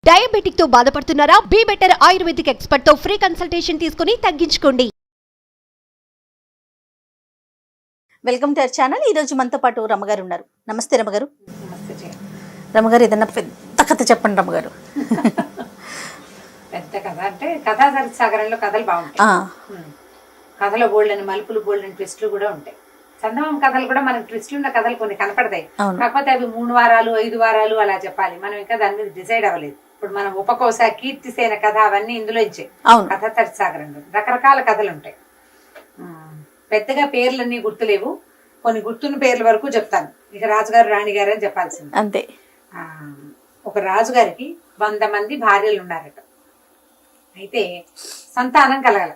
Diabetic తో బాధపడుతున్నారా? Be better ayurvedic expert తో ఫ్రీ కన్సల్టేషన్ తీసుకుని తగ్గించుకోండి. Welcome to our channel. ఈ రోజు మనతో పాటు రమ్మగారు ఉన్నారు. నమస్తే రమ్మగారు. నమస్తే. రమ్మగారు, ఏదన్నా పెద్ద కథ చెప్పండి రమ్మగారు. పెద్ద కథ అంటే కథా సాగరంలో కథలు బాగుంటాయి. కథలో బోల్డని మలుపులు, బోల్డని ట్విస్టులు కూడా ఉంటాయి. చందమామ కథలు కూడా మనకి ట్విస్టులు ఉన్న కథలు కొన్ని కనపడతాయి. కాకపోతే అవి 3 వారాలు 5 వారాలు అలా చెప్పాలి. మనం ఇంకా దాని మీద డిసైడ్ అవ్వలేదు. ఇప్పుడు మనం ఉపకోస, కీర్తిసేన కథ అవన్నీ ఇందులో ఇచ్చే కథా సాగరంలో రకరకాల కథలు ఉంటాయి. పెద్దగా పేర్లన్నీ గుర్తులేవు, కొన్ని గుర్తున్న పేర్ల వరకు చెప్తాను. ఇక రాజుగారు రాణిగారు అని చెప్పాల్సింది అంతే. ఒక రాజుగారికి 100 మంది భార్యలు ఉన్నారట. అయితే సంతానం కలగల,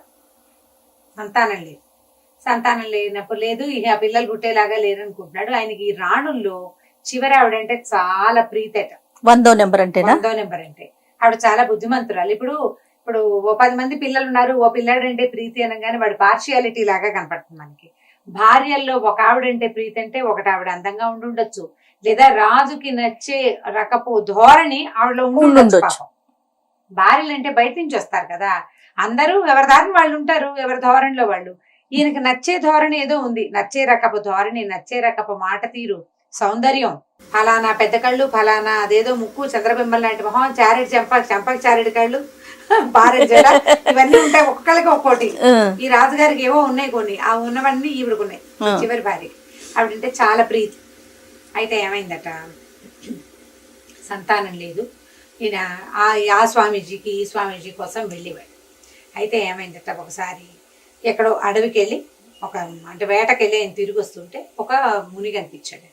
సంతానం లేనప్పుడు లేదు, ఇక పిల్లలు పుట్టేలాగా లేరనుకుంటున్నాడు. ఆయనకి ఈ రాణుల్లో చివరి ఆవిడంటే చాలా ప్రీతట. 100వ నెంబర్ అంటే ఆవిడ చాలా బుద్ధిమంతురాలు. ఇప్పుడు ఓ 10 మంది పిల్లలు ఉన్నారు, ఓ పిల్లాడంటే ప్రీతి అనగానే వాడు పార్షియాలిటీ లాగా కనపడుతుంది మనకి. భార్యల్లో ఒక ఆవిడంటే ప్రీతి అంటే ఒకటి ఆవిడ అందంగా ఉండుండొచ్చు, లేదా రాజుకి నచ్చే రకపు ధోరణి ఆవిడలో ఉండుండొచ్చు. భార్యలు అంటే బయట నుంచి వస్తారు కదా, అందరూ ఎవరి దారిని వాళ్ళు ఉంటారు, ఎవరి ధోరణిలో వాళ్ళు. ఈయనకి నచ్చే ధోరణి ఏదో ఉంది, నచ్చే రకపు ధోరణి, నచ్చే రకపు మాట తీరు, సౌందర్యం. ఫలానా పెద్ద కళ్ళు, ఫలానా అదేదో ముక్కు, చంద్రబింబం లాంటి మొహం, చారెడు చెంపకి చారెడు కళ్ళు, బారెడు జడ, ఇవన్నీ ఉంటాయి ఒక్కొక్కరికి ఒక్కోటి. ఈ రాజుగారికి ఏవో ఉన్నాయి కొన్ని, ఆ ఉన్నవన్నీ ఈవిడకున్నాయి. చివరి భార్య ఆవిడంటే చాలా ప్రీతి. అయితే ఏమైందట, సంతానం లేదు. ఈయన ఆ స్వామీజీకి ఈ స్వామీజీ కోసం వెళ్ళేవాడు. అయితే ఏమైందట, ఒకసారి ఎక్కడో అడవికి వెళ్ళి అంటే వేటకి వెళ్ళి ఆయన తిరిగి వస్తుంటే ఒక ముని కనిపించాడు.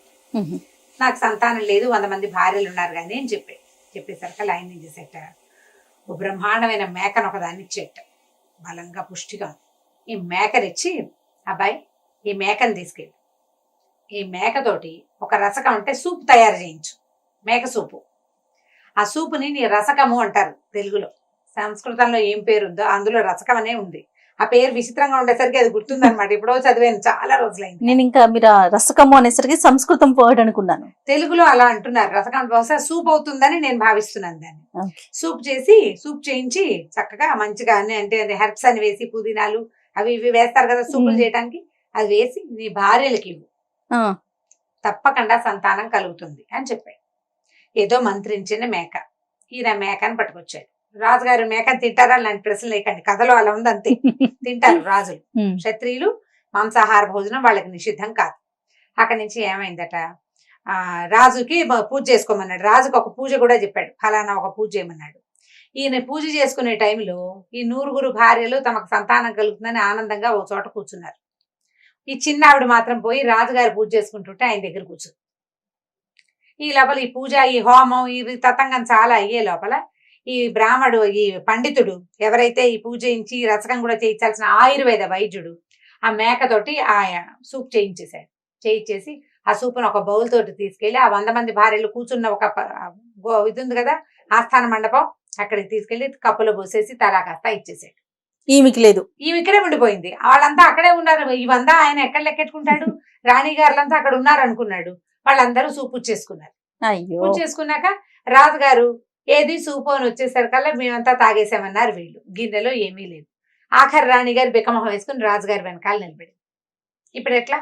నాకు సంతానం లేదు, 100 మంది భార్యలు ఉన్నారు కానీ అని చెప్పేసరికి ఆయన ఏం చేసేట, ఓ బ్రహ్మాండమైన మేకను ఒకదాన్ని ఇచ్చేట, బలంగా పుష్టిగా. ఈ మేకనిచ్చి, అబ్బాయి ఈ మేకను తీసుకెళ్ళి ఈ మేకతోటి ఒక రసకం అంటే సూప్ తయారు చేయించు, మేక సూపు. ఆ సూపుని నీ రసకము అంటారు తెలుగులో. సంస్కృతంలో ఏం పేరు ఉందో అందులో రసకం అనే ఉంది. ఆ పేరు విచిత్రంగా ఉండేసరికి అది గుర్తుందనమాట. ఇప్పుడో చదివాను, చాలా రోజులైంది. నేను ఇంకా మీరు రసకము అనేసరికి సంస్కృతం వర్డ్ అనుకున్నాను. తెలుగులో అలా అంటున్నారు. రసకం బహుశా సూప్ అవుతుందని నేను భావిస్తున్నాను దాన్ని. సూప్ చేయించి చక్కగా మంచిగా అన్ని అంటే హెర్బ్స్ అని వేసి, పుదీనాలు అవి ఇవి వేస్తారు కదా సూపులు చేయడానికి, అది వేసి నీ భార్యలకి ఇవ్వు, తప్పకుండా సంతానం కలుగుతుంది అని చెప్పాడు. ఏదో మంత్రించిన మేక. ఈయన మేకని పట్టుకొచ్చాడు. రాజుగారు మేకని తింటారా లాంటి ప్రశ్నలు లేకండి, కథలో అలా ఉంది అంతే. తింటారు రాజులు, క్షత్రియులు మాంసాహార భోజనం వాళ్ళకి నిషిద్ధం కాదు. అక్కడి నుంచి ఏమైందట, రాజుకి పూజ చేసుకోమన్నాడు. రాజుకి ఒక పూజ కూడా చెప్పాడు, ఫలానా ఒక పూజ చేయమన్నాడు. ఈయన పూజ చేసుకునే టైంలో ఈ 100 భార్యలు తమకు సంతానం కలుగుతుందని ఆనందంగా ఓ చోట కూర్చున్నారు. ఈ చిన్న ఆవిడ మాత్రం పోయి రాజుగారు పూజ చేసుకుంటుంటే ఆయన దగ్గర కూర్చుంది. ఈ లోపల ఈ పూజ, ఈ హోమం, ఈ తతంగం చాలా అయ్యే లోపల ఈ బ్రాహ్మడు, ఈ పండితుడు ఎవరైతే ఈ పూజ చేయించి రసకం కూడా చేయించాల్సిన ఆయుర్వేద వైద్యుడు ఆ మేకతోటి ఆ సూప్ చేయించేసి ఆ సూపును ఒక బౌల్ తోటి తీసుకెళ్లి ఆ 100 మంది భార్యలు కూర్చున్న ఒక ఇది ఉంది కదా ఆస్థాన మండపం, అక్కడికి తీసుకెళ్లి కప్పులో పోసేసి తలా కాస్త ఇచ్చేసాడు. ఈమెకిడే ఉండిపోయింది. వాళ్ళంతా అక్కడే ఉన్నారు. ఇవంతా ఆయన ఎక్కడ లెక్కెట్టుకుంటాడు, రాణి గారులంతా అక్కడ ఉన్నారు అనుకున్నాడు. వాళ్ళందరూ సూపు చేసుకున్నారు. పూజ చేసుకున్నాక రాజుగారు ఏది సూపు అని వచ్చేసరికల్లా మేమంతా తాగేసామన్నారు వీళ్ళు. గిన్నెలో ఏమీ లేదు. ఆఖరి రాణిగారు బికమొహం వేసుకుని రాజుగారి వెనకాల నిలబడి, ఇప్పుడు ఎట్లా,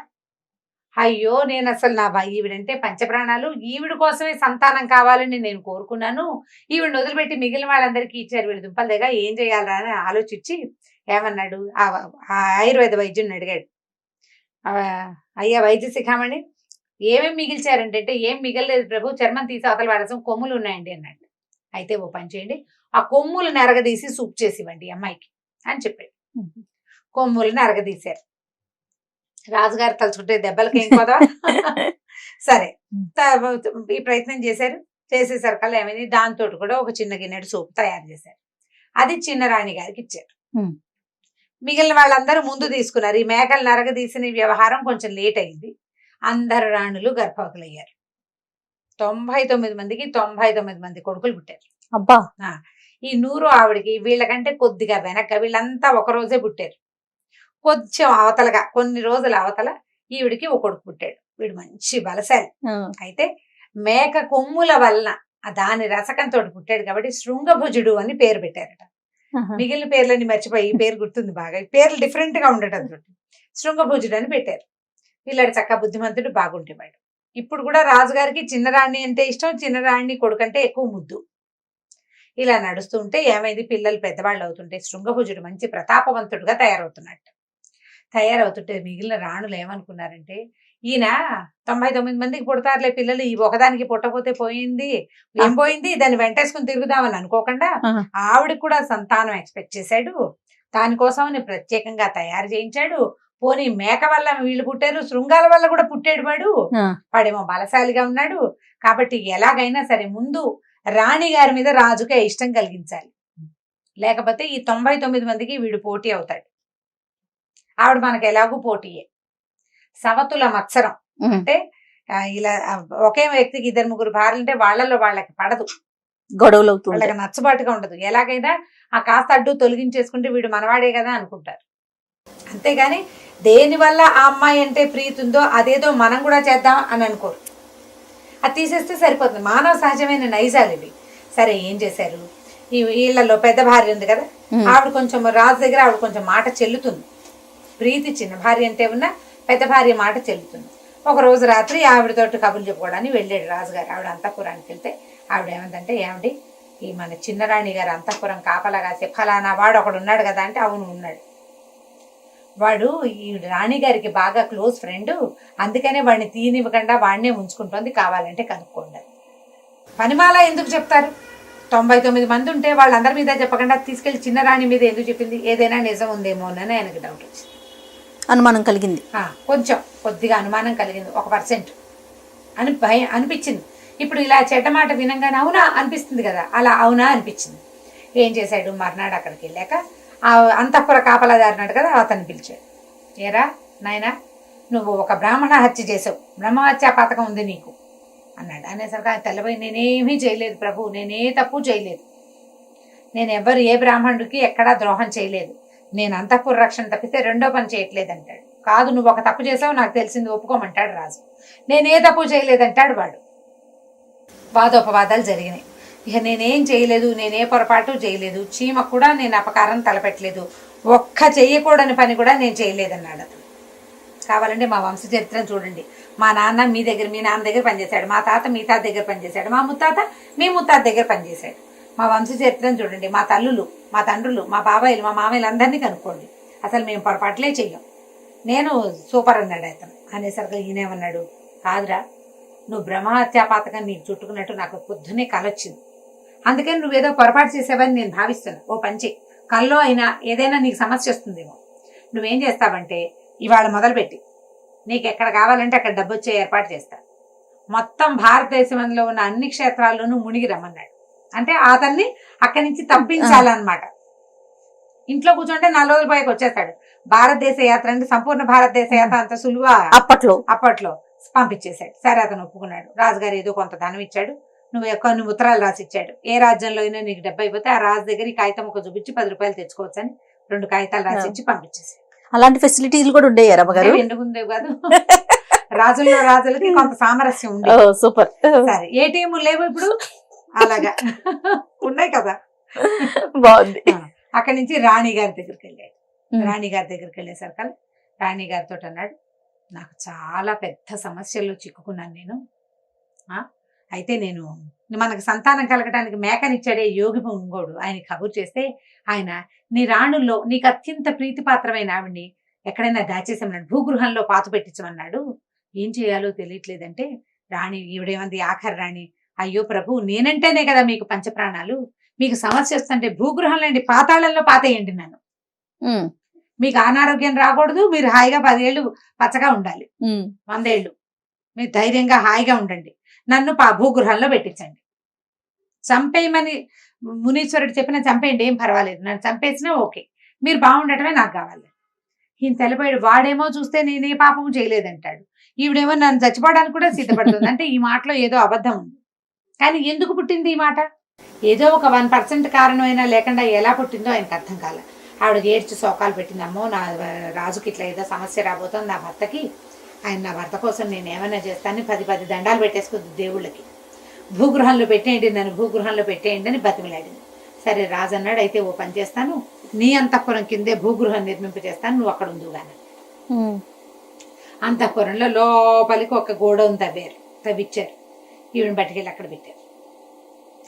అయ్యో నేను అసలు ఈవిడంటే పంచప్రాణాలు, ఈవిడ కోసమే సంతానం కావాలని నేను కోరుకున్నాను, ఈవిడిని వదిలిపెట్టి మిగిలిన వాళ్ళందరికీ ఇచ్చారు, వీళ్ళు దుంపల దగ్గర ఏం చేయాలా అని ఆలోచించి ఏమన్నాడు, ఆ ఆయుర్వేద వైద్యుని అడిగాడు, అయ్యా వైద్య శిఖామణి ఏమేమి మిగిల్చారంటే, ఏం మిగలలేదు ప్రభు, చర్మం తీసి అవతల వాడసం, కొమ్ములు ఉన్నాయండి అన్నాడు. అయితే ఓ పని చేయండి, ఆ కొమ్ములను అరగదీసి సూప్ చేసి ఇవ్వండి అమ్మాయికి అని చెప్పాడు. కొమ్ములను అరగదీశారు. రాజుగారు తలుచుకుంటే దెబ్బలకి ఏం కదా. సరే ఈ ప్రయత్నం చేశారు. చేసేసరికల్లా ఏమైంది, దాంతో కూడా ఒక చిన్న గిన్నెడు సూప్ తయారు చేశారు. అది చిన్న రాణి గారికి ఇచ్చారు. మిగిలిన వాళ్ళందరూ ముందు తీసుకున్నారు. ఈ మేకలు నరగదీసిన వ్యవహారం కొంచెం లేట్ అయింది. అందరు రాణులు గర్భవతులయ్యారు. 99 మందికి 99 మంది కొడుకులు పుట్టారు. అబ్బా. ఈ 100 ఆవిడికి వీళ్ళకంటే కొద్దిగా వెనక, వీళ్ళంతా ఒక రోజే పుట్టారు. కొంచెం అవతలగా కొన్ని రోజుల అవతల ఈవిడికి ఒక కొడుకు పుట్టాడు. వీడు మంచి బలశాలి. అయితే మేక కొమ్ముల వలన దాని రసకంతో పుట్టాడు కాబట్టి శృంగభుజుడు అని పేరు పెట్టారట. మిగిలిన పేర్లని మర్చిపోయి ఈ పేరు గుర్తుంది బాగా. ఈ పేర్లు డిఫరెంట్ గా ఉండటం తోటి శృంగభుజుడు అని పెట్టారు. పిల్లాడు చక్కగా బుద్ధిమంతుడు, బాగుంటేవాడు. ఇప్పుడు కూడా రాజుగారికి చిన్నరాణి అంటే ఇష్టం, చిన్నరాణి కొడుకంటే ఎక్కువ ముద్దు. ఇలా నడుస్తూ ఉంటే ఏమైంది, పిల్లలు పెద్దవాళ్ళు అవుతుంటే శృంగభుజుడు మంచి ప్రతాపవంతుడుగా తయారవుతుంటే మిగిలిన రాణులు ఏమనుకున్నారంటే, ఈయన 99 మందికి పుడతారులే పిల్లలు, ఈ ఒకదానికి పుట్టపోతే పోయింది, ఏం పోయింది, దాన్ని వెంటేసుకుని తిరుగుదామని అనుకోకుండా ఆవిడకి కూడా సంతానం ఎక్స్పెక్ట్ చేశాడు. దానికోసం ప్రత్యేకంగా తయారు చేయించాడు. పోనీ మేక వల్ల వీళ్ళు పుట్టారు, శృంగాల వల్ల కూడా పుట్టాడు వాడేమో బలశాలిగా ఉన్నాడు. కాబట్టి ఎలాగైనా సరే ముందు రాణి గారి మీద రాజుకే ఇష్టం కలిగించాలి, లేకపోతే ఈ 99 మందికి వీడు పోటీ అవుతాడు. ఆవిడ మనకు ఎలాగూ పోటీయే. సవతుల మత్సరం అంటే ఇలా ఒకే వ్యక్తికి 2-3 భార్యలు అంటే వాళ్ళలో వాళ్ళకి పడదు, గొడవలు వాళ్ళకి నచ్చబాటుగా ఉండదు. ఎలాగైనా ఆ కాస్త అడ్డు తొలగించేసుకుంటే వీడు మనవాడే కదా అనుకుంటారు. అంతేగాని దేనివల్ల ఆ అమ్మాయి అంటే ప్రీతి ఉందో అదేదో మనం కూడా చేద్దాం అని అనుకోరు. అది తీసేస్తే సరిపోతుంది. మానవ సహజమైన నైజాలు ఇవి. సరే ఏం చేశారు, ఈ వీళ్ళలో పెద్ద భార్య ఉంది కదా, ఆవిడ కొంచెం రాజు దగ్గర ఆవిడ కొంచెం మాట చెల్లుతుంది. ప్రీతి చిన్న భార్య అంటే ఉన్న పెద్ద భార్య మాట చెల్లుతుంది. ఒక రోజు రాత్రి ఆవిడతోటి కబుర్లు చెప్పుకోవడానికి వెళ్ళాడు రాజుగారు. ఆవిడ అంతఃపురానికి వెళ్తే ఆవిడ ఏమందంటే, ఏమండి ఈ మన చిన్నరాణి గారు అంతఃపురం కాపలా కాసే ఫలానా వాడు ఒకడు ఉన్నాడు కదా అంటే, అవును ఉన్నాడు, వాడు ఈ రాణి గారికి బాగా క్లోజ్ ఫ్రెండ్, అందుకనే వాడిని తీనివ్వకుండా వాడినే ఉంచుకుంటోంది, కావాలంటే కనుక్కోండి. పనిమాల ఎందుకు చెప్తారు? 99 మంది ఉంటే వాళ్ళందరి మీద చెప్పకుండా తీసుకెళ్లి చిన్నరాణి మీద ఎందుకు చెప్పింది? ఏదైనా నిజం ఉందేమోనని ఆయనకు డౌట్ వచ్చింది, అనుమానం కలిగింది. కొద్దిగా అనుమానం కలిగింది, 1% అని భయం అనిపించింది. ఇప్పుడు ఇలా చెడ్డ మాట వినంగానే అవునా అనిపిస్తుంది కదా, అలా అవునా అనిపించింది. ఏం చేశాడు, మర్నాడు అక్కడికి వెళ్ళాక ఆ అంతఃపుర కాపలాదారినాడు కదా, అతన్ని పిలిచాడు. ఏరా నాయనా, నువ్వు ఒక బ్రాహ్మణ హత్య చేసావు, బ్రహ్మహత్యా పథకం ఉంది నీకు అన్నాడు. అనేసరికి ఆయన తెల్లబోయి, నేనేమీ చేయలేదు ప్రభు, నేనే తప్పు చేయలేదు, నేను ఏ బ్రాహ్మణుడికి ఎక్కడా ద్రోహం చేయలేదు, నేను అంతఃపుర రక్షణ తప్పితే రెండో పని చేయట్లేదు అంటాడు. కాదు, నువ్వు ఒక తప్పు చేసావు, నాకు తెలిసింది ఒప్పుకోమంటాడు రాజు. నేనే తప్పు చేయలేదంటాడు వాడు. వాదోపవాదాలు జరిగినాయి. ఇక నేనేం చేయలేదు, నేనే పొరపాటు చేయలేదు, చీమకు కూడా నేను అపకారం తలపెట్టలేదు, ఒక్క చెయ్యకూడని పని కూడా నేను చేయలేదన్నాడు. కావాలంటే మా వంశ చరిత్రను చూడండి. మా నాన్న మీ నాన్న దగ్గర పనిచేశాడు, మా తాత మీ తాత దగ్గర పనిచేశాడు, మా ముత్తాత మీ ముత్తాత దగ్గర పనిచేశాడు. మా వంశ చరిత్రను చూడండి. మా తల్లులు, మా తండ్రులు, మా బాబాయిలు, మా మామయ్యలు అందరినీ కనుక్కోండి. అసలు మేము పొరపాట్లే చెయ్యం, నేను సూపర్ అన్నాడు అతను. అనేసరికి ఈయనేమన్నాడు, కాదురా, నువ్వు బ్రహ్మహత్యా పాతకం నీకు చుట్టుకున్నట్టు నాకు పొద్దునే కలొచ్చింది, అందుకని నువ్వేదో పొరపాటు చేసావని నేను భావిస్తున్నా. ఓ పంచి కల్లో అయినా ఏదైనా నీకు సమస్య వస్తుందేమో. నువ్వేం చేస్తావంటే, ఇవాళ మొదలుపెట్టి నీకు ఎక్కడ కావాలంటే అక్కడ డబ్బు వచ్చే ఏర్పాటు చేస్తా, మొత్తం భారతదేశంలో ఉన్న అన్ని క్షేత్రాల్లోనూ మునిగి రమ్మన్నాడు. అంటే అతన్ని అక్కడి నుంచి తప్పించాలన్నమాట. ఇంట్లో కూర్చుంటే 4 రోజుల పైకి వచ్చేస్తాడు. భారతదేశ యాత్ర అంటే సంపూర్ణ భారతదేశ యాత్ర అంత సులువా అప్పట్లో పంపించేశాడు. సరే అతను ఒప్పుకున్నాడు. రాజుగారు ఏదో కొంత ధనం ఇచ్చాడు, కొన్ని ఉత్తరాలు రాసి ఇచ్చాడు. ఏ రాజ్యంలో అయినా నీకు డబ్బు అయిపోతే ఆ రాజు దగ్గర ఈ కాగితం ఒక చూపించి 10 రూపాయలు తెచ్చుకోవచ్చు అని 2 కాగితాలు రాసి ఇచ్చి పంపించేసాడు. అలాంటి ఫెసిలిటీలు కూడా ఉండేవి రమ్మగారు. ఎందుకుందేవి కాదు, రాజులకి కొంత సామరస్యం ఉంది. సూపర్. సరే ఏటీఎం లేవు ఇప్పుడు, అలాగా ఉన్నాయి కదా, బాగుంది. అక్కడి నుంచి రాణి గారి దగ్గరికి వెళ్ళాడు. రాణి గారి దగ్గరికి వెళ్ళేసరికి రాణి గారితో అన్నాడు, నాకు చాలా పెద్ద సమస్యల్లో చిక్కుకున్నాను నేను. అయితే నేను మనకు సంతానం కలగడానికి మేకనిచ్చాడే యోగి ఇంకోడు ఆయన కబురు చేస్తే, ఆయన నీ రాణుల్లో నీకు అత్యంత ప్రీతిపాత్రమైన ఆవిడ్ని ఎక్కడైనా దాచేసామన్నాడు, భూగృహంలో పాత పెట్టించమన్నాడు. ఏం చేయాలో తెలియట్లేదంటే రాణి ఈవిడేమంది, ఆఖరి రాణి, అయ్యో ప్రభు, నేనంటేనే కదా మీకు పంచప్రాణాలు, మీకు సమస్య వస్తుంటే భూగృహంలో పాతాళంలో పాతేయండి నన్ను, మీకు అనారోగ్యం రాకూడదు, మీరు హాయిగా 10 ఏళ్ళు పచ్చగా ఉండాలి, 100 ఏళ్ళు మీరు ధైర్యంగా హాయిగా ఉండండి, నన్ను భూగృహంలో పెట్టించండి, చంపేయమని మునీశ్వరుడు చెప్పిన చంపేయండి, ఏం పర్వాలేదు, నన్ను చంపేసినా ఓకే, మీరు బాగుండటమే నాకు కావాలి. ఈయన తెలపోయాడు. వాడేమో చూస్తే నేనే పాపము చేయలేదంటాడు, ఈవిడేమో నన్ను చచ్చిపోవడానికి కూడా సిద్ధపడుతుంది. అంటే ఈ మాటలో ఏదో అబద్ధం ఉంది. కానీ ఎందుకు పుట్టింది ఈ మాట? ఏదో ఒక 1% కారణమైనా లేకుండా ఎలా పుట్టిందో ఆయనకు అర్థం కాలే. ఆవిడ ఏడ్చి శోకాలు పెట్టింది, అమ్మో నా రాజుకి ఇట్లా ఏదో సమస్య రాబోతుంది నా భర్తకి, ఆయన నా భర్త కోసం నేను ఏమైనా చేస్తానని 10 దండాలు పెట్టేసుకుంది దేవుళ్ళకి. భూగృహంలో పెట్టేయండి, నన్ను భూగృహంలో పెట్టేయండి అని బతిమిలాడింది. సరే రాజు అన్నాడు, అయితే ఓ పని చేస్తాను, నీ అంతఃపురం కిందే భూగృహం నిర్మింపజేస్తాను, నువ్వు అక్కడ ఉందిగాను. అంతఃపురంలో లోపలికి ఒక గోడౌన్ తవ్విచ్చారు. ఈవిని బట్టికెళ్ళి అక్కడ పెట్టారు.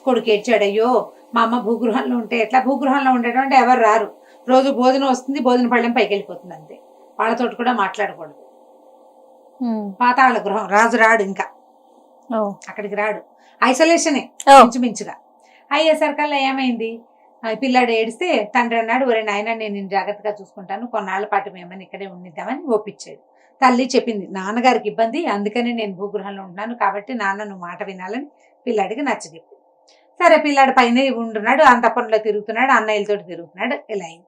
కొడుకు ఏడ్చాడు, అయ్యో మా అమ్మ భూగృహంలో ఉంటే ఎట్లా? భూగృహంలో ఉండడం అంటే ఎవరు రారు, రోజు భోజనం వస్తుంది, భోజన పళ్ళెం పైకి వెళ్ళిపోతుంది అంతే, వాళ్ళతో కూడా మాట్లాడకూడదు. పాతాళ గృహం, రాజు రాడు, ఇంకా అక్కడికి రాడు, ఐసోలేషనే ఇంచుమించుగా. అయ్యేసరికల్లా ఏమైంది, పిల్లాడు ఏడిస్తే తండ్రి అన్నాడు, ఒరే నాయన నేను నిన్ను జాగ్రత్తగా చూసుకుంటాను, కొన్నాళ్ళ పాటు మేమని ఇక్కడే ఉండిద్దామని ఒప్పించాడు. తల్లి చెప్పింది, నాన్నగారికి ఇబ్బంది, అందుకని నేను భూగృహంలో ఉంటున్నాను, కాబట్టి నాన్న నువ్వు మాట వినాలని పిల్లాడికి నచ్చజెప్పి. సరే పిల్లాడు పైన ఉంటున్నాడు, అంతఃపురంలో తిరుగుతున్నాడు, అన్నయ్యలతో తిరుగుతున్నాడు. ఇలా అయింది.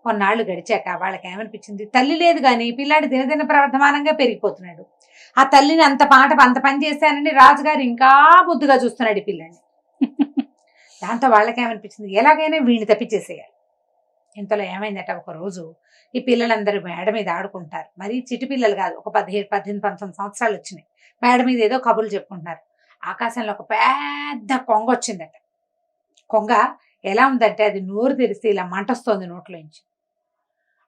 కొన్నాళ్ళు గడిచాక వాళ్ళకి ఏమనిపించింది, తల్లి లేదు కానీ పిల్లాడు దినదిన ప్రవర్ధమానంగా పెరిగిపోతున్నాడు. ఆ తల్లిని అంత పని చేశానని రాజుగారు ఇంకా ముద్దుగా చూస్తున్నాడు ఈ పిల్లాడిని. దాంతో వాళ్ళకి ఏమనిపించింది, ఎలాగైనా వీడిని తప్పించేసేయాలి. ఇంతలో ఏమైందట, ఒక రోజు ఈ పిల్లలందరూ మేడ మీద ఆడుకుంటారు. మరి చిటి పిల్లలు కాదు, ఒక 17, 18, 19 సంవత్సరాలు వచ్చినాయి. మేడ మీద ఏదో కబుర్లు చెప్పుకుంటున్నారు. ఆకాశంలో ఒక పెద్ద కొంగ వచ్చిందట. కొంగ ఎలా ఉందంటే, అది నోరు తెరిస్తే ఇలా మంటొస్తోంది నోట్లోంచి.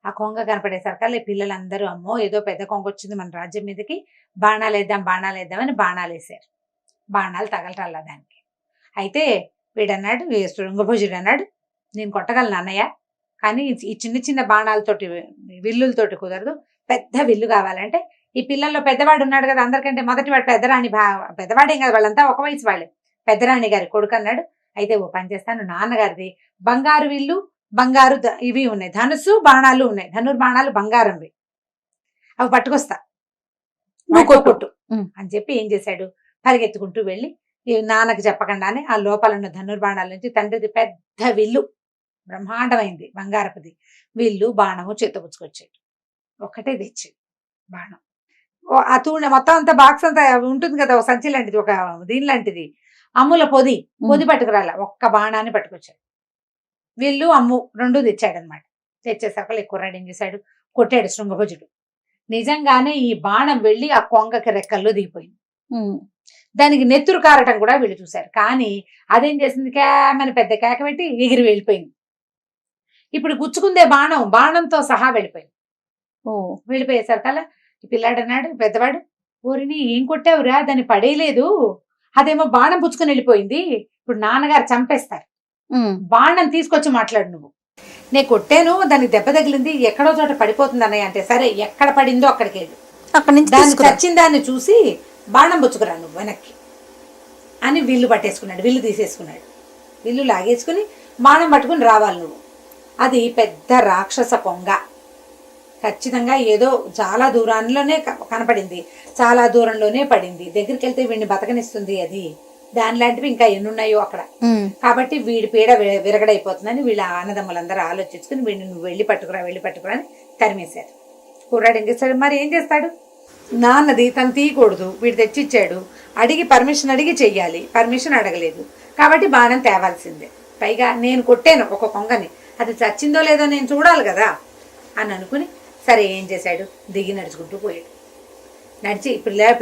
ఆ కొంగ కనపడేసరికల్లా ఈ పిల్లలందరూ, అమ్మో ఏదో పెద్ద కొంగ వచ్చింది మన రాజ్యం మీదకి, బాణాలు వేద్దామని బాణాలు వేశారు. బాణాలు తగలటల్లా దానికి. అయితే వీడన్నాడు, శృంగభుజుడు అన్నాడు, నేను కొట్టగలను అన్నయ్య, కానీ ఈ చిన్న చిన్న బాణాలతోటి విల్లులతోటి కుదరదు, పెద్ద విల్లు కావాలంటే ఈ పిల్లల్లో పెద్దవాడు ఉన్నాడు కదా, అందరికంటే మొదటివాడు పెద్దరాణి, పెద్దవాడేం కదా, వాళ్ళంతా ఒక వయసు వాళ్ళే, పెద్దరాణి గారి కొడుకు అన్నాడు. అయితే ఓ పని చేస్తాను, నాన్నగారిది బంగారు విల్లు, బంగారు ఇవి ఉన్నాయి, ధనుసు బాణాలు ఉన్నాయి, ధనుర్బాణాలు బంగారంవి, అవి పట్టుకొస్తా, కొట్టు అని చెప్పి ఏం చేశాడు, పరిగెత్తుకుంటూ వెళ్ళి ఈ నాన్నకి చెప్పకుండానే ఆ లోపల ఉన్న ధనుర్బాణాల నుంచి తండ్రిది పెద్ద విల్లు, బ్రహ్మాండమైంది బంగారపుది విల్లు, బాణము చేతపుచ్చుకొచ్చాడు. ఒక్కటే తెచ్చాడు బాణం. ఆ తూణె మొత్తం అంతా బాక్స్ అంతా ఉంటుంది కదా, ఒక సంచి లాంటిది, ఒక దీని లాంటిది, అమ్ముల పొది పట్టుకురాల, ఒక్క బాణాన్ని పట్టుకొచ్చాడు. విల్లు అమ్ము రెండు తెచ్చాడనమాట. తెచ్చేసరికి ఎక్కువ రెడీ చేశాడు, కొట్టాడు శృంగభుజుడు. నిజంగానే ఈ బాణం వెళ్ళి ఆ కొంగకి రెక్కల్లో దిగిపోయింది. దానికి నెత్తురు కారటం కూడా వీళ్ళు చూశారు. కానీ అదేం చేసింది, కేమని పెద్ద కేక పెట్టి ఎగిరి వెళ్ళిపోయింది. ఇప్పుడు గుచ్చుకుందే బాణంతో సహా వెళ్ళిపోయింది. వెళ్ళిపోయేసరికల్లా ఈ పిల్లాడు అన్నాడు, పెద్దవాడు, ఊరిని ఏం కొట్టావురా, దాన్ని పడేయలేదు, అదేమో బాణం పుచ్చుకొని వెళ్ళిపోయింది, ఇప్పుడు నాన్నగారు చంపేస్తారు, బాణం తీసుకొచ్చి మాట్లాడు నువ్వు. నేను కొట్టాను, దానికి దెబ్బ తగిలింది, ఎక్కడో చోట పడిపోతుంది అన్నయ్య అంటే, సరే ఎక్కడ పడిందో అక్కడికి వెళ్ళు, దాన్ని చచ్చిన దాన్ని చూసి బాణం పుచ్చుకురా నువ్వు వెనక్కి అని విల్లు పట్టేసుకున్నాడు. విల్లు తీసేసుకున్నాడు, విల్లు లాగేసుకుని బాణం పట్టుకుని రావాలి నువ్వు. అది పెద్ద రాక్షస కొంగ, ఖచ్చితంగా ఏదో చాలా దూరంలోనే కనపడింది, చాలా దూరంలోనే పడింది, దగ్గరికి వెళ్తే వీడిని బతకనిస్తుంది అది, దాని లాంటివి ఇంకా ఎన్నున్నాయో అక్కడ. కాబట్టి వీడి పీడ విరగడైపోతుందని వీళ్ళ అన్నదమ్ములందరూ ఆలోచించుకుని వీడిని నువ్వు వెళ్ళి పట్టుకురా అని తరిమేశారు. కుర్రాడు ఏం చేస్తాడు, మరి ఏం చేస్తాడు, నాన్నది తను తీయకూడదు, వీడు తెచ్చిచ్చాడు, పర్మిషన్ అడిగి చెయ్యాలి, పర్మిషన్ అడగలేదు, కాబట్టి బాణం తేవాల్సిందే. పైగా నేను కొట్టాను ఒక కొంగని, అది చచ్చిందో లేదో నేను చూడాలి కదా అని అనుకుని, సరే ఏం చేశాడు, దిగి నడుచుకుంటూ పోయాడు.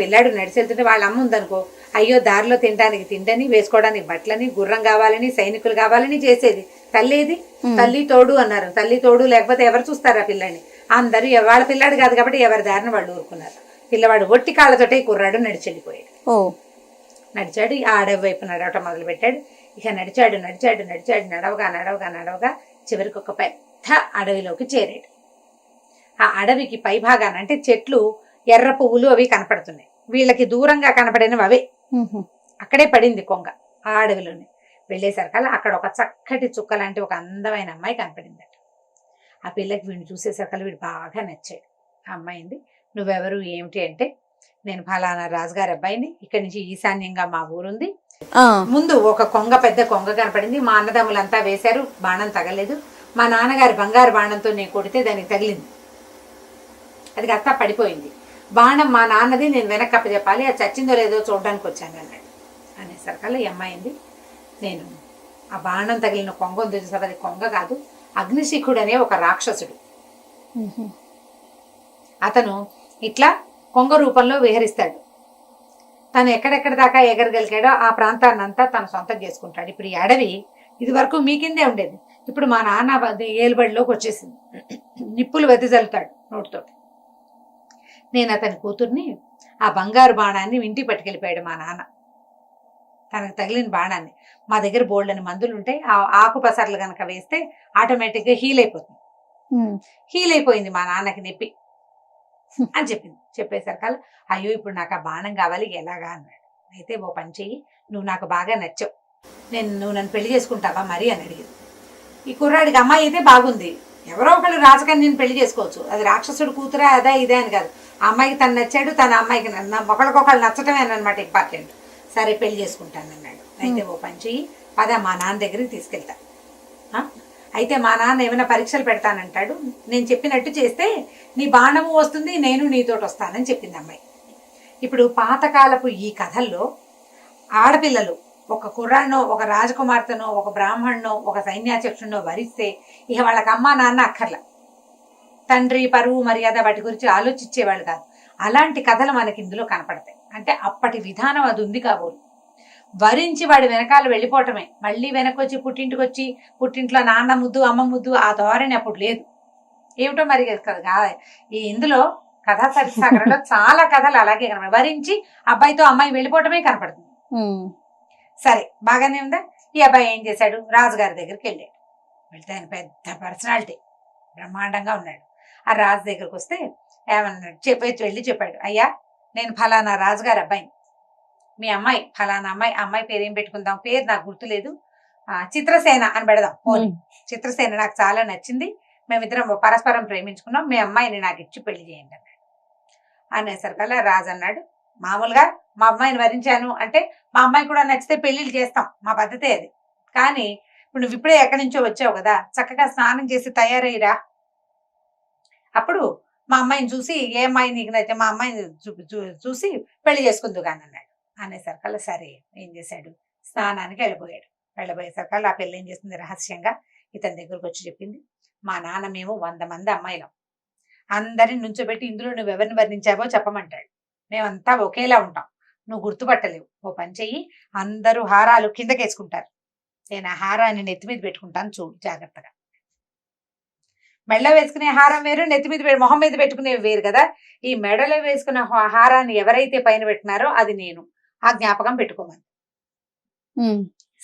పిల్లాడు నడిచి వెళ్తుంటే వాళ్ళ అమ్మ ఉందనుకో, అయ్యో దారిలో తినడానికి తిండని, వేసుకోవడానికి బట్టలని, గుర్రం కావాలని, సైనికులు కావాలని చేసేది. తల్లేది, తల్లి తోడు అన్నారు, తల్లి తోడు లేకపోతే ఎవరు చూస్తారా పిల్లాడిని, అందరూ వాళ్ళ పిల్లాడు కాదు కాబట్టి ఎవరి దారిని వాళ్ళు ఊరుకున్నారు. పిల్లవాడు ఒట్టి కాళ్ళతోటే కుర్రాడు నడిచి వెళ్ళిపోయాడు. నడిచాడు, ఆ అడవి వైపు నడవటం మొదలు పెట్టాడు. ఇక నడిచాడు నడవగా చివరికి ఒక పెద్ద అడవిలోకి చేరాడు. ఆ అడవికి పై భాగాన అంటే చెట్లు, ఎర్ర పువ్వులు అవి కనపడుతున్నాయి. వీళ్ళకి దూరంగా కనపడినవి అవే. అక్కడే పడింది కొంగ, ఆ అడవిలోనే. వెళ్ళేసరికల్లా అక్కడ ఒక చక్కటి చుక్క లాంటి ఒక అందమైన అమ్మాయి కనపడిందట. ఆ పిల్లకి వీడిని చూసేసరికల్లా వీడు బాగా నచ్చాడు. ఆ అమ్మాయింది, నువ్వెవరు ఏమిటి అంటే, నేను ఫలానా రాజుగారి అబ్బాయిని, ఇక్కడి నుంచి ఈశాన్యంగా మా ఊరుంది, ముందు ఒక కొంగ, పెద్ద కొంగ కనపడింది, మా అన్నదమ్ములంతా వేశారు, బాణం తగలేదు, మా నాన్నగారి బంగారు బాణంతో నేను కొడితే దానికి తగిలింది, అది గత్తా పడిపోయింది, బాణం మా నాన్నది, నేను వెనక్కి అప్పచెప్పాలి, అది చచ్చిందో లేదో చూడడానికి వచ్చాను అన్నాడు. అనేసరికల్లా ఈ అమ్మాయింది, నేను ఆ బాణం తగిలిన కొంగ ఉంది చూసారు, అది కొంగ కాదు, అగ్నిశిఖుడు అనే ఒక రాక్షసుడు, అతను ఇట్లా కొంగ రూపంలో విహరిస్తాడు. తను ఎక్కడెక్కడ దాకా ఎగరగలిగాడో ఆ ప్రాంతాన్ని అంతా తను సొంతం చేసుకుంటాడు. ఇప్పుడు ఈ అడవి ఇది వరకు మీ కిందే ఉండేది, ఇప్పుడు మా నాన్న ఏలుబడిలోకి వచ్చేసింది. నిప్పులు వెదజల్లుతాడు నోటితో. నేను అతని కూతుర్ని ఆ బంగారు బాణాన్ని ఇంటికి పట్టుకెళ్ళిపోయాడు మా నాన్న, తనకు తగిలిన బాణాన్ని. మా దగ్గర బోల్డని మందులు ఉంటాయి, ఆ ఆకుపసర్లు కనుక వేస్తే ఆటోమేటిక్గా హీల్ అయిపోతుంది. హీల్ అయిపోయింది మా నాన్నకి నొప్పి అని చెప్పింది. చెప్పేసరికల్లా అయ్యో ఇప్పుడు నాకు ఆ బాణం కావాలి ఎలాగా అన్నాడు. అయితే ఓ పని చెయ్యి, నువ్వు నాకు బాగా నచ్చావు, నువ్వు నన్ను పెళ్లి చేసుకుంటావా మరి అని అడిగింది. ఈ కుర్రాడికి అమ్మాయి అయితే బాగుంది, ఎవరో ఒకళ్ళు రాజకన్యని పెళ్లి చేసుకోవచ్చు, అది రాక్షసుడు కూతురా అదా ఇదే అని కాదు, ఆ అమ్మాయికి తను నచ్చాడు, తన అమ్మాయికి ఒకళ్ళకొకళ్ళు నచ్చటమే అనమాట ఇంపార్టెంట్. సరే పెళ్లి చేసుకుంటాను అన్నాడు. అయితే ఓ పని చెయ్యి, పద మా నాన్న దగ్గరికి తీసుకెళ్తా. అయితే మా నాన్న ఏమైనా పరీక్షలు పెడతానంటాడు, నేను చెప్పినట్టు చేస్తే నీ బాణము వస్తుంది, నేను నీతోటి వస్తానని చెప్పింది అమ్మాయి. ఇప్పుడు పాతకాలపు ఈ కథల్లో ఆడపిల్లలు ఒక కుర్రాన్నో ఒక రాజకుమార్తెనో ఒక బ్రాహ్మణ్ణో ఒక సైన్యాధ్యక్షుడినో వరిస్తే ఇక వాళ్ళకి అమ్మా నాన్న అక్కర్లా, తండ్రి పరువు మర్యాద వాటి గురించి ఆలోచించేవాళ్ళు కాదు. అలాంటి కథలు మనకి ఇందులో కనపడతాయి. అంటే అప్పటి విధానం అది ఉంది కాబోలు. వరించి వాడి వెనకాల వెళ్ళిపోవటమే, మళ్ళీ వెనకొచ్చి పుట్టింటికి వచ్చి పుట్టింట్లో నాన్న ముద్దు అమ్మ ముద్దు ఆ ధోరణి అప్పుడు లేదు. ఏమిటో మరి కదా ఈ ఇందులో కథా సరిసాగరంలో చాలా కథలు అలాగే కనపడతాయి. వరించి అబ్బాయితో అమ్మాయి వెళ్ళిపోవటమే కనపడుతుంది. సరే బాగానే ఉందా. ఈ అబ్బాయి ఏం చేశాడు, రాజుగారి దగ్గరికి వెళ్ళాడు. వెళ్తే ఆయన పెద్ద పర్సనాలిటీ, బ్రహ్మాండంగా ఉన్నాడు. ఆ రాజు దగ్గరకు వస్తే ఏమన్నాడు, వెళ్ళి చెప్పాడు, అయ్యా నేను ఫలానా రాజుగారి అబ్బాయిని, మీ అమ్మాయి ఫలానా అమ్మాయి, అమ్మాయి పేరు ఏం పెట్టుకుందాం, పేరు నాకు గుర్తులేదు, చిత్రసేన అని పెడదాం పోనీ, చిత్రసేన నాకు చాలా నచ్చింది, మేమిద్దరం పరస్పరం ప్రేమించుకున్నాం, మీ అమ్మాయిని నాకు ఇచ్చి పెళ్లి చేయండి అన్నాడు. అనేసరికల్లా రాజు అన్నాడు, మామూలుగా మా అమ్మాయిని వరించాను అంటే మా అమ్మాయి కూడా నచ్చితే పెళ్లిళ్ళు చేస్తాం, మా పద్ధతే అది. కానీ ఇప్పుడు నువ్వు ఇప్పుడే ఎక్కడి నుంచో వచ్చావు కదా, చక్కగా స్నానం చేసి తయారయ్యిరా, అప్పుడు మా అమ్మాయిని చూసి ఏ అమ్మాయి నీకు నచ్చితే మా అమ్మాయిని చూసి పెళ్లి చేసుకుందు కానీ అన్నాడు. అనేసరికల్లా సరే ఏం చేశాడు, స్నానానికి వెళ్ళిపోయాడు. వెళ్ళబోయేసరికల్లా ఆ పెళ్ళి ఏం చేస్తుంది, రహస్యంగా ఇతని దగ్గరకు వచ్చి చెప్పింది, మా నాన్న మేము 100 మంది అమ్మాయిలం, అందరిని నుంచోబెట్టి ఇందులో నువ్వు ఎవరిని వర్ణించావో చెప్పమంటాడు, మేమంతా ఒకేలా ఉంటాం, నువ్వు గుర్తుపట్టలేవు, ఓ పని చెయ్యి, అందరూ హారాలు కిందకేసుకుంటారు, నేను ఆ హారాన్ని నెత్తి మీద పెట్టుకుంటాను, చూడు జాగ్రత్తగా. మెడలో వేసుకునే హారం వేరు, నెత్తి మీద మొహం మీద పెట్టుకునేవి వేరు కదా. ఈ మెడలో వేసుకున్న హారాన్ని ఎవరైతే పైన పెట్టినారో అది నేను, ఆ జ్ఞాపకం పెట్టుకోమని.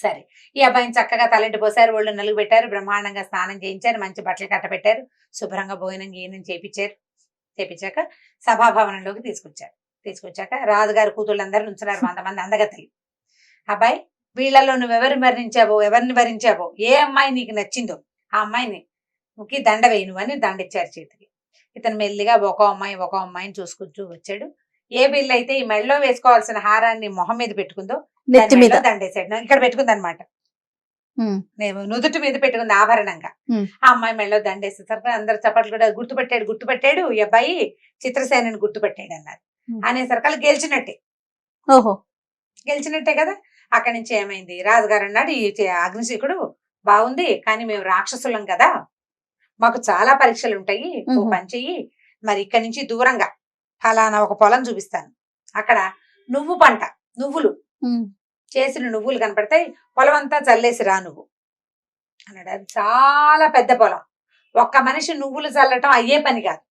సరే ఈ అబ్బాయిని చక్కగా తలంటి పోసారు, ఒళ్ళు నలుగు పెట్టారు, బ్రహ్మాండంగా స్నానం చేయించారు, మంచి బట్టలు కట్టబెట్టారు, శుభ్రంగా భోజనం గీనం చేపించాక సభాభవనంలోకి తీసుకొచ్చాక రాజుగారి కూతుళ్ళందరూ నుంచున్నారు, 100 మంది అందగత్తెలు. అబ్బాయి వీళ్ళలో నువ్వెవరిని వరించావో, ఏ అమ్మాయి నీకు నచ్చిందో ఆ అమ్మాయిని దండ వేయను అని దండిచ్చారు చేతికి. ఇతను మెల్లిగా ఒక అమ్మాయిని చూసుకుంటూ వచ్చాడు. ఏ బిల్లు అయితే ఈ మెడలో వేసుకోవాల్సిన హారాన్ని మొహం మీద పెట్టుకుందో దండేశాడు, ఇక్కడ పెట్టుకుంది అనమాట, నేను నుదుటి మీద పెట్టుకుంది ఆభరణంగా. ఆ అమ్మాయి మెడలో దండేసేసరికి అందరు చప్పట్లు కూడా గుర్తుపెట్టాడు ఈ అబ్బాయి చిత్రసేనని గుర్తుపెట్టాడు అన్నారు. అనేసరికి గెలిచినట్టే కదా. అక్కడి నుంచి ఏమైంది, రాజుగారు అన్నాడు, ఈ అగ్నిశీకుడు బాగుంది కానీ మేము రాక్షసులం కదా, మాకు చాలా పరీక్షలు ఉంటాయి, ఓ పని చెయ్యి, మరి ఇక్కడి నుంచి దూరంగా ఫలానా ఒక పొలం చూపిస్తాను, అక్కడ నువ్వులు చేసిన నువ్వులు కనపడతాయి, పొలం అంతా చల్లేసి రా నువ్వు అన్నాడు. అది చాలా పెద్ద పొలం, ఒక్క మనిషి నువ్వులు చల్లటం అయ్యే పని కాదు.